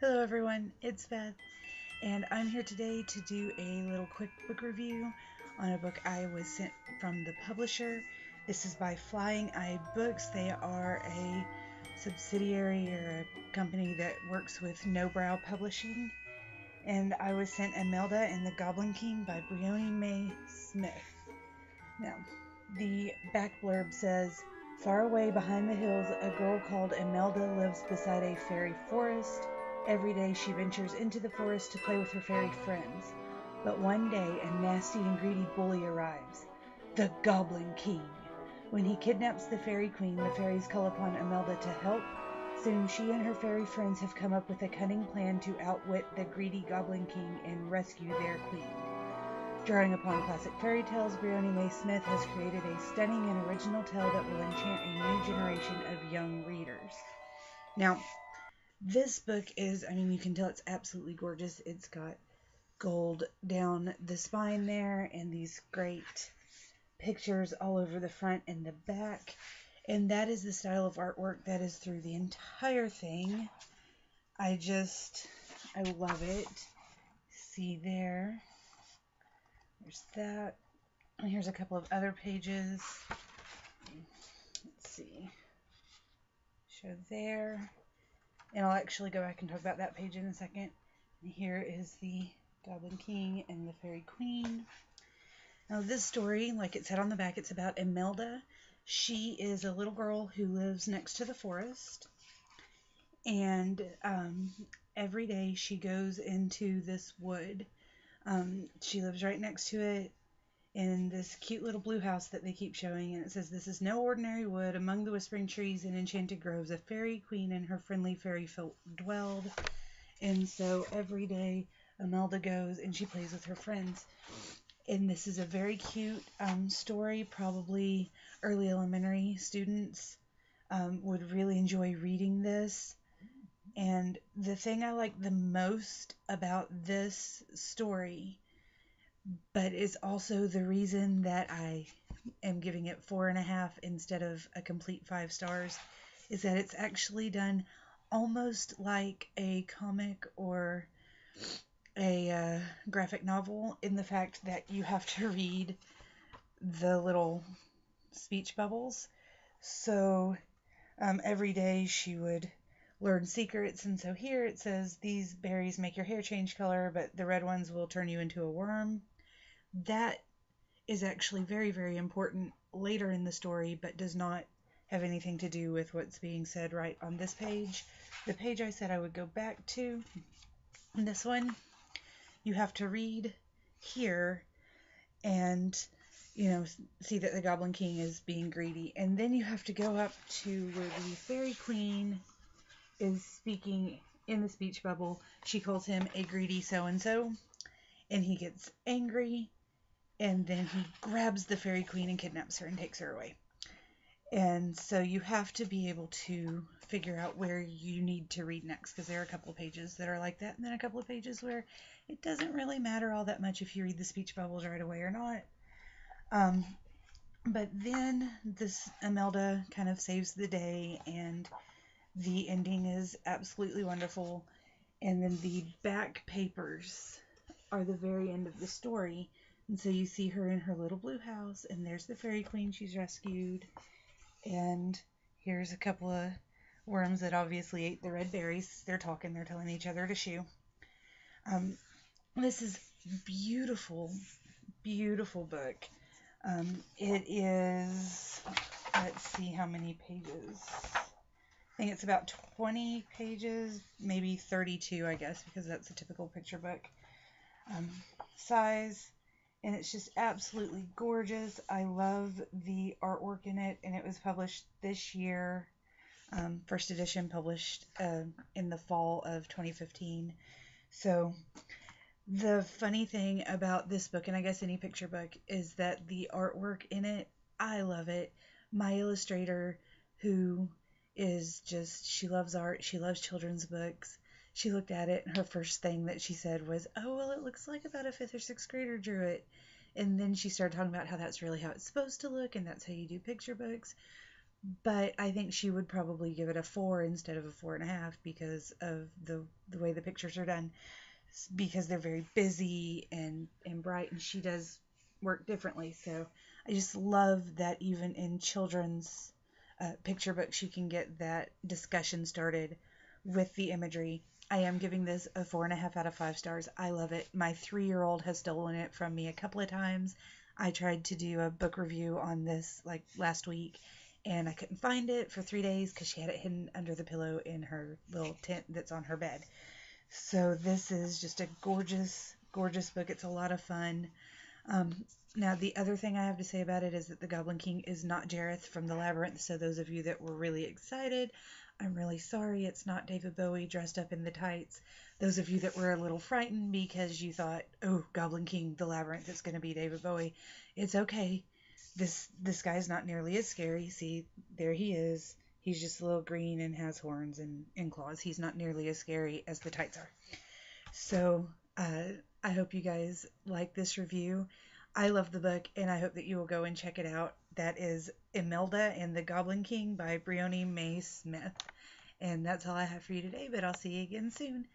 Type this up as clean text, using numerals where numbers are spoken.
Hello everyone, it's Beth, and I'm here today to do a little quick book review on a book I was sent from the publisher. This is by Flying Eye Books. They are a subsidiary or a company that works with No Brow Publishing, and I was sent Imelda and the Goblin King by Briony May Smith. Now, the back blurb says, far away behind the hills, a girl called Imelda lives beside a fairy forest. Every day she ventures into the forest to play with her fairy friends. But one day a nasty and greedy bully arrives, the Goblin King. When he kidnaps the fairy queen, the fairies call upon Imelda to help. Soon she and her fairy friends have come up with a cunning plan to outwit the greedy Goblin King and rescue their queen. Drawing upon classic fairy tales, Briony May Smith has created a stunning and original tale that will enchant a new generation of young readers. Now, this book is, you can tell it's absolutely gorgeous. It's got gold down the spine there and these great pictures all over the front and the back. And that is the style of artwork that is through the entire thing. I love it. See there. There's that. And here's a couple of other pages. Let's see. Show there. And I'll actually go back and talk about that page in a second. And here is the Goblin King and the Fairy Queen. Now this story, like it said on the back, it's about Imelda. She is a little girl who lives next to the forest. And every day she goes into this wood. She lives right next to it in this cute little blue house that they keep showing, and it says, this is no ordinary wood. Among the whispering trees and enchanted groves, a fairy queen and her friendly fairy folk dwelled. And so every day Imelda goes and she plays with her friends. And this is a very cute story. Probably early elementary students would really enjoy reading this. And the thing I like the most about this story, but is also the reason that I am giving it 4.5 instead of a complete 5 stars, is that it's actually done almost like a comic or a graphic novel, in the fact that you have to read the little speech bubbles. So every day she would learn secrets, and so here it says, these berries make your hair change color, but the red ones will turn you into a worm. That is actually very, very important later in the story, but does not have anything to do with what's being said right on this page. The page I said I would go back to, this one, you have to read here and, see that the Goblin King is being greedy. And then you have to go up to where the Fairy Queen is speaking in the speech bubble. She calls him a greedy so-and-so, and he gets angry, and then he grabs the Fairy Queen and kidnaps her and takes her away. And so you have to be able to figure out where you need to read next, because there are a couple of pages that are like that, and then a couple of pages where it doesn't really matter all that much if you read the speech bubbles right away or not. But then this Imelda kind of saves the day, and the ending is absolutely wonderful. And then the back papers are the very end of the story. And so you see her in her little blue house, and there's the Fairy Queen she's rescued. And here's a couple of worms that obviously ate the red berries. They're talking, they're telling each other to shoo. This is beautiful, beautiful book. It is, let's see how many pages. I think it's about 20 pages, maybe 32, I guess, because that's a typical picture book size. And it's just absolutely gorgeous. I love the artwork in it, and it was published this year. First edition published in the fall of 2015. So the funny thing about this book, and I guess any picture book, is that the artwork in it, I love it. My illustrator, who is just, she loves art, she loves children's books, she looked at it, and her first thing that she said was, oh, well, it looks like about a 5th or 6th grader drew it. And then she started talking about how that's really how it's supposed to look, and that's how you do picture books. but I think she would probably give it a 4 instead of a 4.5 because of the way the pictures are done, because they're very busy and bright, and she does work differently. So I just love that even in children's picture books, you can get that discussion started with the imagery. I am giving this a 4.5 out of 5 stars. I love it. My 3-year-old has stolen it from me a couple of times. I tried to do a book review on this like last week, and I couldn't find it for 3 days because she had it hidden under the pillow in her little tent that's on her bed. So this is just a gorgeous, gorgeous book. It's a lot of fun. Um, Now, the other thing I have to say about it is that the Goblin King is not Jareth from the Labyrinth. So those of you that were really excited, I'm really sorry it's not David Bowie dressed up in the tights. Those of you that were a little frightened because you thought, oh, Goblin King, the Labyrinth, it's going to be David Bowie. It's okay. This guy's not nearly as scary. See, there he is. He's just a little green and has horns and claws. He's not nearly as scary as the tights are. So I hope you guys like this review. I love the book, and I hope that you will go and check it out. That is Imelda and the Goblin King by Briony May Smith. And that's all I have for you today, but I'll see you again soon.